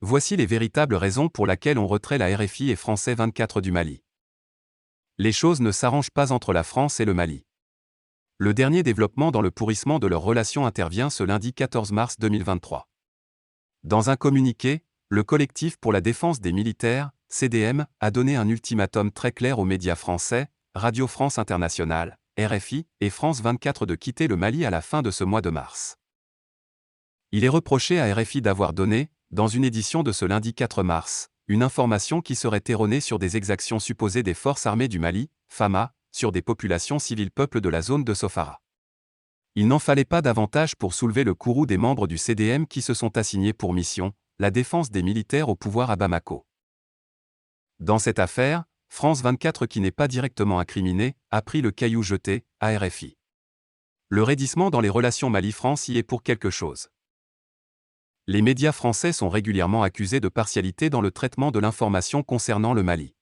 Voici les véritables raisons pour lesquelles on retrait la RFI et Français 24 du Mali. Les choses ne s'arrangent pas entre la France et le Mali. Le dernier développement dans le pourrissement de leurs relations intervient ce lundi 14 mars 2023. Dans un communiqué, le collectif pour la défense des militaires, CDM, a donné un ultimatum très clair aux médias français, Radio France Internationale, RFI, et France 24 de quitter le Mali à la fin de ce mois de mars. Il est reproché à RFI d'avoir donné, dans une édition de ce lundi 4 mars, une information qui serait erronée sur des exactions supposées des forces armées du Mali, FAMA, sur des populations civiles peuples de la zone de Sofara. Il n'en fallait pas davantage pour soulever le courroux des membres du CDM qui se sont assignés pour mission, la défense des militaires au pouvoir à Bamako. Dans cette affaire, France 24 qui n'est pas directement incriminé, a pris le caillou jeté, à RFI. Le raidissement dans les relations Mali-France y est pour quelque chose. Les médias français sont régulièrement accusés de partialité dans le traitement de l'information concernant le Mali.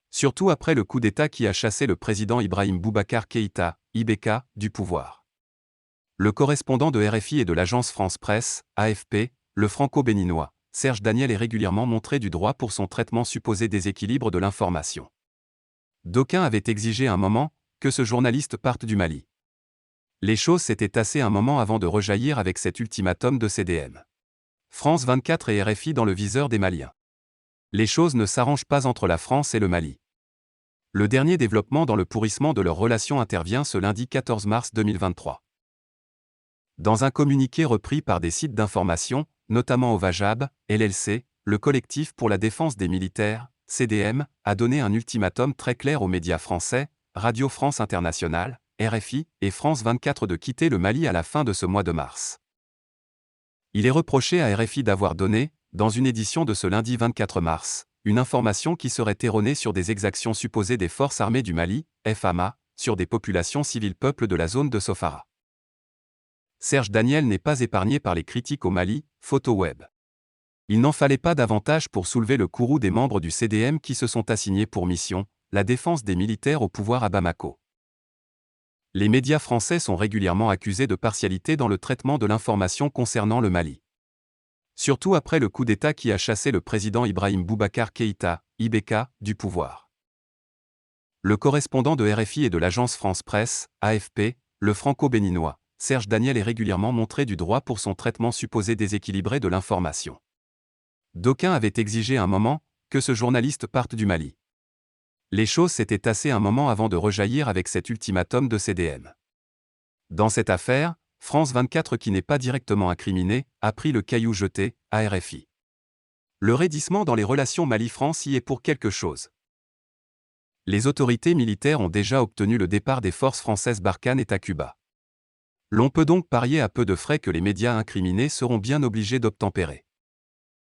Surtout après le coup d'État qui a chassé le président Ibrahim Boubacar Keïta, IBK, du pouvoir. Le correspondant de RFI et de l'agence France Presse, AFP, le franco-béninois, Serge Daniel est régulièrement montré du doigt pour son traitement supposé déséquilibre de l'information. D'aucuns avaient exigé un moment que ce journaliste parte du Mali. Les choses s'étaient tassées un moment avant de rejaillir avec cet ultimatum de CDM. France 24 et RFI dans le viseur des Maliens. Les choses ne s'arrangent pas entre la France et le Mali. Le dernier développement dans le pourrissement de leurs relations intervient ce lundi 14 mars 2023. Dans un communiqué repris par des sites d'information, notamment Ovajab, LLC, le collectif pour la défense des militaires, CDM, a donné un ultimatum très clair aux médias français, Radio France Internationale, RFI, et France 24 de quitter le Mali à la fin de ce mois de mars. Il est reproché à RFI d'avoir donné, dans une édition de ce lundi 24 mars, une information qui serait erronée sur des exactions supposées des forces armées du Mali, FAMA, sur des populations civiles peuples de la zone de Sofara. Serge Daniel n'est pas épargné par les critiques au Mali, photo web. Il n'en fallait pas davantage pour soulever le courroux des membres du CDM qui se sont assignés pour mission, la défense des militaires au pouvoir à Bamako. Les médias français sont régulièrement accusés de partialité dans le traitement de l'information concernant le Mali. Surtout après le coup d'État qui a chassé le président Ibrahim Boubacar Keïta, IBK, du pouvoir. Le correspondant de RFI et de l'agence France Presse, AFP, le franco-béninois, Serge Daniel est régulièrement montré du doigt pour son traitement supposé déséquilibré de l'information. D'aucuns avaient exigé un moment que ce journaliste parte du Mali. Les choses s'étaient tassées un moment avant de rejaillir avec cet ultimatum de CDM. Dans cette affaire, France 24 qui n'est pas directement incriminé, a pris le caillou jeté, à RFI. Le raidissement dans les relations Mali-France y est pour quelque chose. Les autorités militaires ont déjà obtenu le départ des forces françaises Barkhane et Takuba. L'on peut donc parier à peu de frais que les médias incriminés seront bien obligés d'obtempérer.